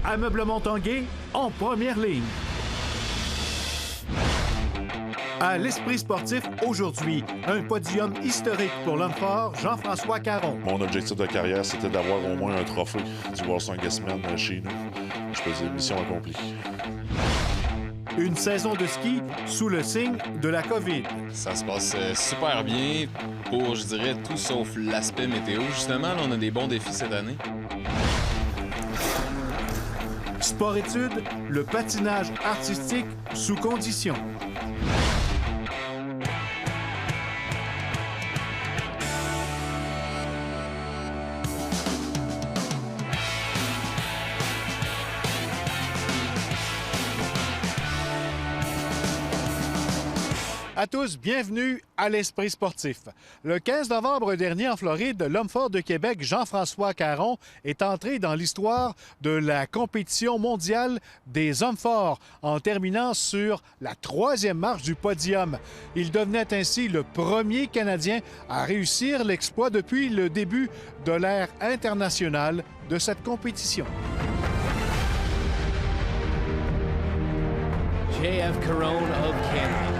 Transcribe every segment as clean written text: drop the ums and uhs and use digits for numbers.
Ameublement Tanguay en première ligne. À l'Esprit sportif, aujourd'hui, un podium historique pour l'homme fort Jean-François Caron. Mon objectif de carrière, c'était d'avoir au moins un trophée du World Strongest-Man chez nous. Je faisais mission accomplie. Une saison de ski sous le signe de la COVID. Ça se passe super bien pour, je dirais, tout sauf l'aspect météo. Justement, là, on a des bons défis cette année. Sport-études, le patinage artistique sous condition. À tous, bienvenue à l'Esprit sportif. Le 15 novembre dernier en Floride, l'homme fort de Québec, Jean-François Caron, est entré dans l'histoire de la compétition mondiale des hommes forts en terminant sur la 3e marche du podium. Il devenait ainsi le premier Canadien à réussir l'exploit depuis le début de l'ère internationale de cette compétition. J.F. Caron of Canada.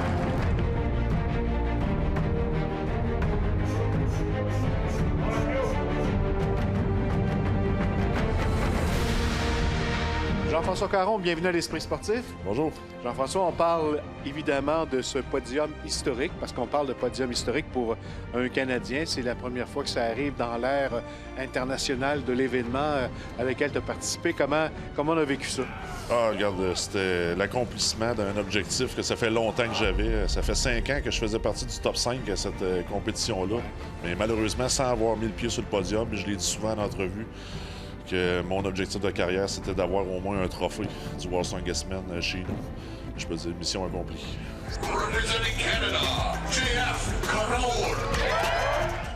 Jean-François Caron, bienvenue à l'Esprit sportif. Bonjour. Jean-François, on parle évidemment de ce podium historique, parce qu'on parle de podium historique pour un Canadien. C'est la première fois que ça arrive dans l'ère internationale de l'événement à laquelle tu as participé. Comment on a vécu ça? Ah, regarde, c'était l'accomplissement d'un objectif que ça fait longtemps que j'avais. Ça fait 5 ans que je faisais partie du top 5 à cette compétition-là. Mais malheureusement, sans avoir mis le pied sur le podium, je l'ai dit souvent en entrevue, que mon objectif de carrière, c'était d'avoir au moins un trophée du World Strongest-Man chez nous. Je peux dire mission accomplie.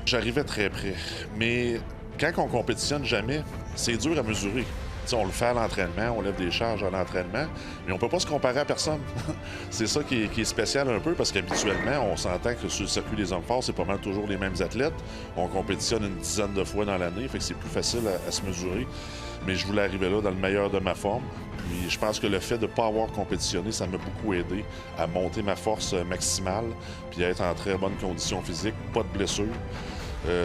J'arrivais très près, mais quand on compétitionne jamais, c'est dur à mesurer. T'sais, on le fait à l'entraînement, on lève des charges à l'entraînement, mais on peut pas se comparer à personne. C'est ça qui est spécial un peu, parce qu'habituellement, on s'entend que sur le circuit des hommes forts, c'est pas mal toujours les mêmes athlètes. On compétitionne une dizaine de fois dans l'année, fait que c'est plus facile à se mesurer. Mais je voulais arriver là dans le meilleur de ma forme. Puis je pense que le fait de ne pas avoir compétitionné, ça m'a beaucoup aidé à monter ma force maximale, puis à être en très bonne condition physique, pas de blessures.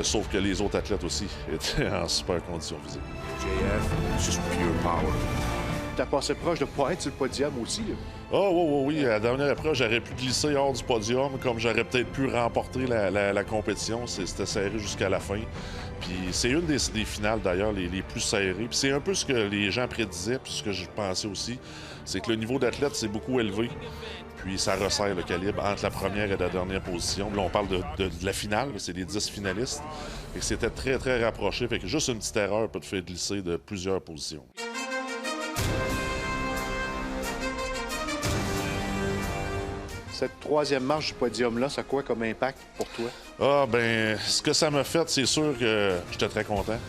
Sauf que les autres athlètes aussi étaient en super condition physique. JF, just pure power. T'as passé proche de ne pas être sur le podium aussi, là? Oh, oui. À la dernière épreuve, j'aurais pu glisser hors du podium, comme j'aurais peut-être pu remporter la compétition. C'était serré jusqu'à la fin. Puis c'est une des finales, d'ailleurs, les plus serrées. Puis c'est un peu ce que les gens prédisaient, puis ce que je pensais aussi. C'est que le niveau d'athlète, c'est beaucoup élevé. Puis ça resserre le calibre entre la première et la dernière position. Là, on parle de la finale, c'est les 10 finalistes. Et c'était très, très rapproché. Fait que juste une petite erreur peut te faire glisser de plusieurs positions. Cette 3e marche du podium-là, ça a quoi comme impact pour toi? Ah, ben, ce que ça m'a fait, c'est sûr que j'étais très content.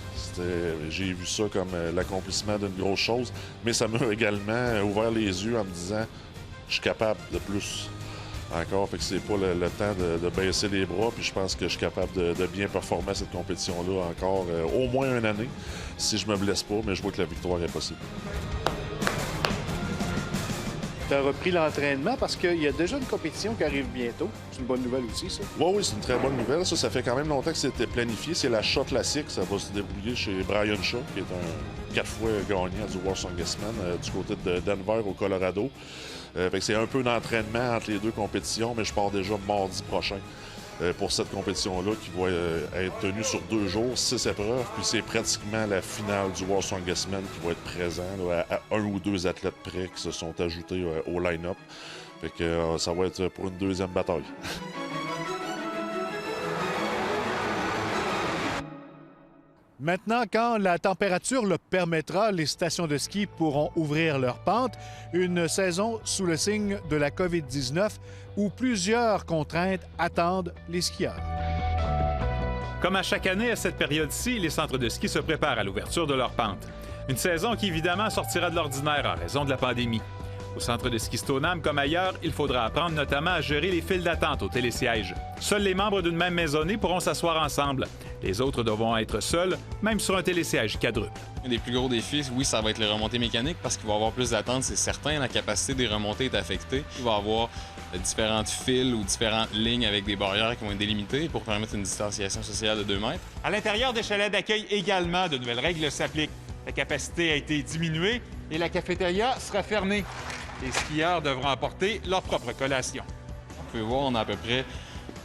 J'ai vu ça comme l'accomplissement d'une grosse chose. Mais ça m'a également ouvert les yeux en me disant, je suis capable de plus encore. Fait que c'est pas le temps de baisser les bras. Puis je pense que je suis capable de bien performer à cette compétition-là encore au moins une année, si je me blesse pas. Mais je vois que la victoire est possible. Tu as repris l'entraînement parce qu'il y a déjà une compétition qui arrive bientôt. C'est une bonne nouvelle aussi, ça? Oui, c'est une très bonne nouvelle. Ça fait quand même longtemps que c'était planifié. C'est la Shaw Classic. Ça va se débrouiller chez Brian Shaw, qui est un 4 fois gagnant du World Strongest-Man du côté de Denver, au Colorado. Fait que c'est un peu d'entraînement entre les deux compétitions, mais je pars déjà mardi prochain pour cette compétition-là qui va être tenue sur 2 jours, 6 épreuves. Puis c'est pratiquement la finale du World Strongest-Man qui va être présent là, à 1 ou 2 athlètes près qui se sont ajoutés au line-up. Fait que ça va être pour une 2e bataille. Maintenant, quand la température le permettra, les stations de ski pourront ouvrir leurs pentes. Une saison sous le signe de la COVID-19 où plusieurs contraintes attendent les skieurs. Comme à chaque année à cette période-ci, les centres de ski se préparent à l'ouverture de leurs pentes. Une saison qui, évidemment, sortira de l'ordinaire en raison de la pandémie. Au centre de ski Stoneham, comme ailleurs, il faudra apprendre notamment à gérer les files d'attente au télésiège. Seuls les membres d'une même maisonnée pourront s'asseoir ensemble. Les autres devront être seuls, même sur un télésiège quadruple. Un des plus gros défis, oui, ça va être les remontées mécaniques parce qu'il va y avoir plus d'attente, c'est certain. La capacité des remontées est affectée. Il va y avoir différentes files ou différentes lignes avec des barrières qui vont être délimitées pour permettre une distanciation sociale de 2 mètres. À l'intérieur des chalets d'accueil également, de nouvelles règles s'appliquent. La capacité a été diminuée et la cafétéria sera fermée. Les skieurs devront apporter leur propre collation. Vous pouvez voir, on a à peu près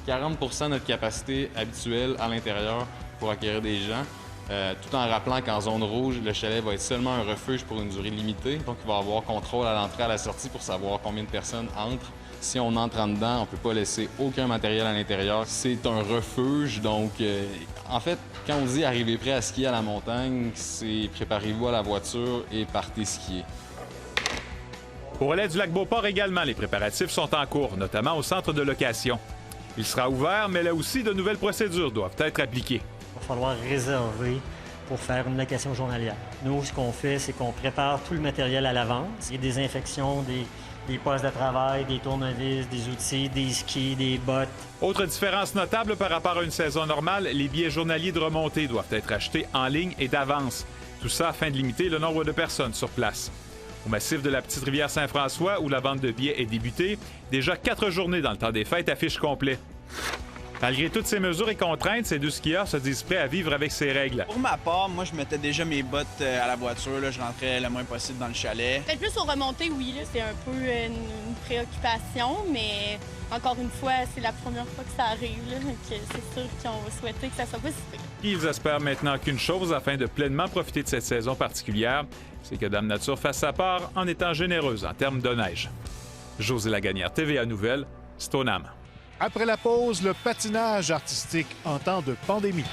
40 de notre capacité habituelle à l'intérieur pour accueillir des gens, tout en rappelant qu'en zone rouge, le chalet va être seulement un refuge pour une durée limitée. Donc, il va y avoir contrôle à l'entrée et à la sortie pour savoir combien de personnes entrent. Si on entre en dedans, on ne peut pas laisser aucun matériel à l'intérieur. C'est un refuge, donc en fait, quand on dit « arrivez prêt à skier à la montagne », c'est « préparez-vous à la voiture et partez skier ». Pour l'aide du lac Beauport également, les préparatifs sont en cours, notamment au centre de location. Il sera ouvert, mais là aussi, de nouvelles procédures doivent être appliquées. Il va falloir réserver pour faire une location journalière. Nous, ce qu'on fait, c'est qu'on prépare tout le matériel à l'avance. Il y a des infections, des postes de travail, des tournevis, des outils, des skis, des bottes. Autre différence notable par rapport à une saison normale, les billets journaliers de remontée doivent être achetés en ligne et d'avance. Tout ça afin de limiter le nombre de personnes sur place. Au massif de la Petite-Rivière-Saint-François, où la vente de billets est débutée, déjà 4 journées dans le temps des fêtes affichent complet. Malgré toutes ces mesures et contraintes, ces 2 skieurs se disent prêts à vivre avec ces règles. Pour ma part, moi, je mettais déjà mes bottes à la voiture. Là, je rentrais le moins possible dans le chalet. Peut-être plus aux remontées, oui. C'est un peu une préoccupation, mais encore une fois, c'est la première fois que ça arrive. Là, donc c'est sûr qu'on va souhaiter que ça soit pas si pire. Ils espèrent maintenant qu'une chose afin de pleinement profiter de cette saison particulière, c'est que Dame Nature fasse sa part en étant généreuse en termes de neige. José Lagagnère, TVA Nouvelles, Stoneham. Après la pause, le patinage artistique en temps de pandémie.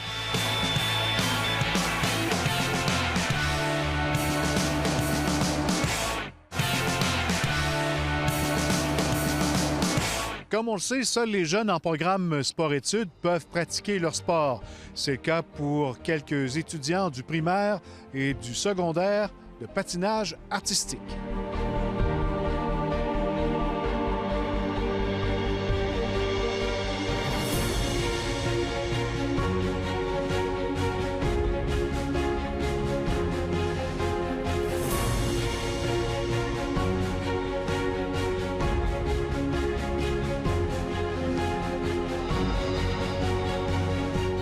Comme on le sait, seuls les jeunes en programme sport-études peuvent pratiquer leur sport. C'est le cas pour quelques étudiants du primaire et du secondaire de patinage artistique.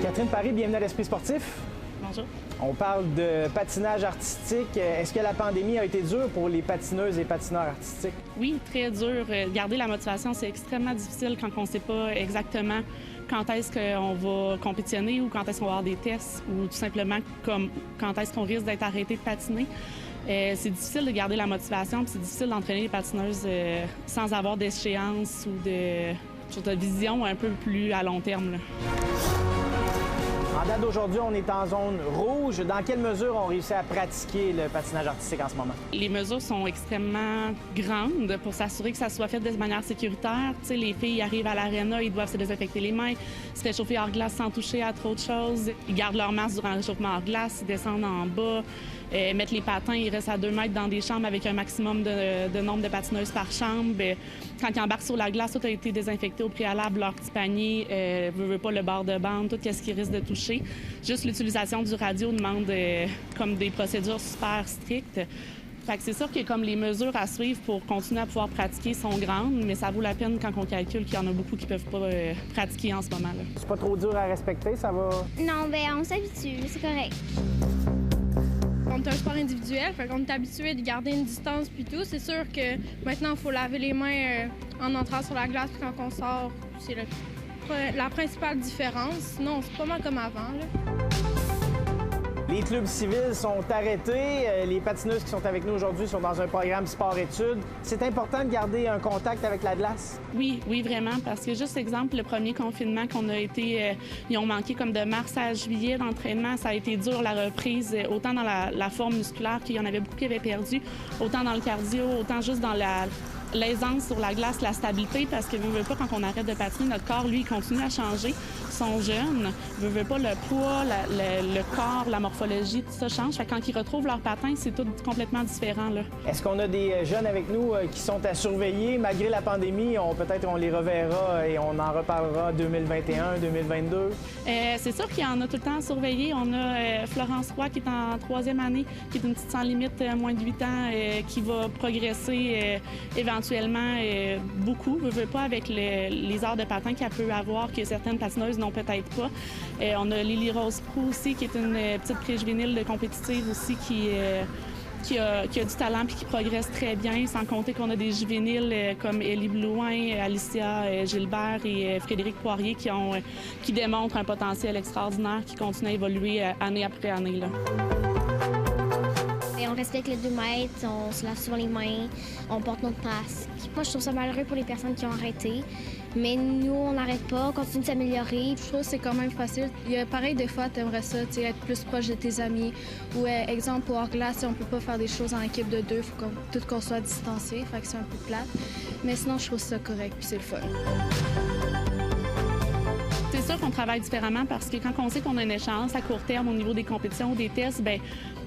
Catherine Paris, bienvenue à l'Esprit sportif. Bonjour. On parle de patinage artistique. Est-ce que la pandémie a été dure pour les patineuses et patineurs artistiques? Oui, très dur. Garder la motivation, c'est extrêmement difficile quand on ne sait pas exactement quand est-ce qu'on va compétitionner ou quand est-ce qu'on va avoir des tests ou tout simplement quand est-ce qu'on risque d'être arrêté de patiner. C'est difficile de garder la motivation, puis c'est difficile d'entraîner les patineuses sans avoir d'échéance ou de vision un peu plus à long terme, là. En date d'aujourd'hui, on est en zone rouge. Dans quelle mesure on réussit à pratiquer le patinage artistique en ce moment? Les mesures sont extrêmement grandes pour s'assurer que ça soit fait de manière sécuritaire. Tu sais, les filles arrivent à l'aréna, ils doivent se désinfecter les mains, se réchauffer hors glace sans toucher à trop de choses. Ils gardent leur masque durant le réchauffement hors glace, ils descendent en bas, mettent les patins, ils restent à 2 mètres dans des chambres avec un maximum de nombre de patineuses par chambre. Quand ils embarquent sur la glace, tout a été désinfecté au préalable, leur petit panier, veut pas le bord de bande, tout ce qui risque de toucher. Juste l'utilisation du radio demande comme des procédures super strictes. Fait que c'est sûr que comme les mesures à suivre pour continuer à pouvoir pratiquer sont grandes, mais ça vaut la peine quand on calcule qu'il y en a beaucoup qui peuvent pas pratiquer en ce moment, là. C'est pas trop dur à respecter, ça va? Non, bien, on s'habitue, c'est correct. On est un sport individuel, fait qu'on est habitué de garder une distance puis tout. C'est sûr que maintenant, il faut laver les mains en entrant sur la glace puis quand on sort. C'est la principale différence. Sinon, c'est pas mal comme avant, là. Les clubs civils sont arrêtés. Les patineuses qui sont avec nous aujourd'hui sont dans un programme sport-études. C'est important de garder un contact avec la glace? Oui, vraiment, parce que juste exemple, le premier confinement qu'on a été, ils ont manqué comme de mars à juillet d'entraînement, ça a été dur la reprise, autant dans la forme musculaire qu'il y en avait beaucoup qui avaient perdu, autant dans le cardio, autant juste dans l'aisance sur la glace, la stabilité, parce que veut pas, quand on arrête de patiner, notre corps, lui, il continue à changer. Ils sont jeunes. Veut pas, le poids, le corps, la morphologie, tout ça change. Fait que quand ils retrouvent leur patin, c'est tout complètement différent, là. Est-ce qu'on a des jeunes avec nous qui sont à surveiller malgré la pandémie? Peut-être on les reverra et on en reparlera 2021, 2022? C'est sûr qu'il y en a tout le temps à surveiller. On a Florence Roy qui est en 3e année, qui est une petite sans limite, moins de 8 ans, qui va progresser éventuellement beaucoup. Veut pas avec les arts de patin qu'elle peut avoir, que certaines patineuses n'ont peut-être pas. On a Lily Rose Proulx aussi, qui est une petite pré-juvénile de compétitive aussi, qui a du talent et qui progresse très bien, sans compter qu'on a des juvéniles comme Élie Blouin, Alicia Gilbert et Frédéric Poirier qui démontrent un potentiel extraordinaire, qui continue à évoluer année après année, là. On respecte les 2 mètres, on se lave souvent les mains, on porte notre masque. Moi, je trouve ça malheureux pour les personnes qui ont arrêté. Mais nous, on n'arrête pas, on continue de s'améliorer. Je trouve que c'est quand même facile. Pareil, des fois, tu aimerais ça, être plus proche de tes amis. Ou, exemple, pour hors-glace, on peut pas faire des choses en équipe de 2, il faut qu'on soit distancé, fait que c'est un peu plate. Mais sinon, je trouve ça correct, puis c'est le fun. C'est sûr qu'on travaille différemment parce que quand on sait qu'on a une échéance à court terme au niveau des compétitions ou des tests, bien,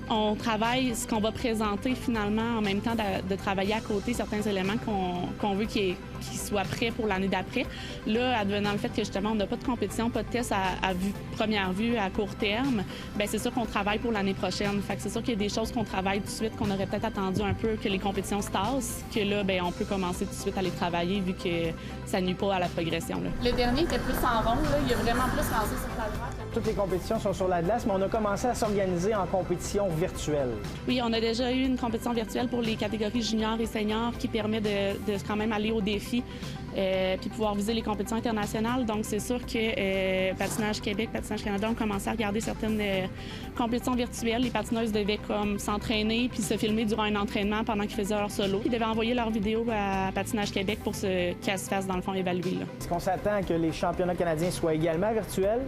on travaille ce qu'on va présenter finalement en même temps de travailler à côté certains éléments qu'on veut qu'ils soient prêts pour l'année d'après. Là, advenant le fait que justement on n'a pas de compétition, pas de test à première vue à court terme, bien c'est sûr qu'on travaille pour l'année prochaine. Fait que c'est sûr qu'il y a des choses qu'on travaille tout de suite, qu'on aurait peut-être attendu un peu que les compétitions se tassent, que là, bien, on peut commencer tout de suite à les travailler vu que ça nuit pas à la progression, là. Le dernier était plus en rond, là. Il a vraiment plus lancé sur la droite. Toutes les compétitions sont sur la glace, mais on a commencé à s'organiser en compétition virtuelle. Oui, on a déjà eu une compétition virtuelle pour les catégories juniors et seniors qui permet de quand même aller au défi puis pouvoir viser les compétitions internationales. Donc, c'est sûr que Patinage Québec, Patinage Canada ont commencé à regarder certaines compétitions virtuelles. Les patineuses devaient comme s'entraîner puis se filmer durant un entraînement pendant qu'ils faisaient leur solo. Ils devaient envoyer leur vidéo à Patinage Québec pour qu'elles se fassent, dans le fond, évaluer, là. Est-ce qu'on s'attend à que les championnats canadiens soient également virtuels?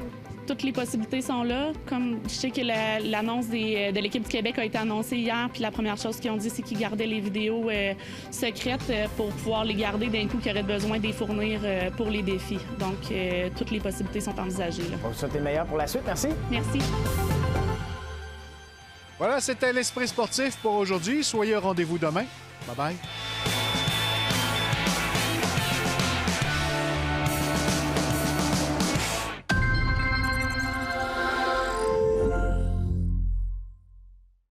Toutes les possibilités sont là. Comme je sais que l'annonce de l'équipe du Québec a été annoncée hier, puis la première chose qu'ils ont dit, c'est qu'ils gardaient les vidéos secrètes pour pouvoir les garder d'un coup qu'ils auraient besoin de les fournir pour les défis. Donc, toutes les possibilités sont envisagées, là. On vous souhaite le meilleur pour la suite. Merci. Merci. Voilà, c'était l'Esprit sportif pour aujourd'hui. Soyez au rendez-vous demain. Bye-bye.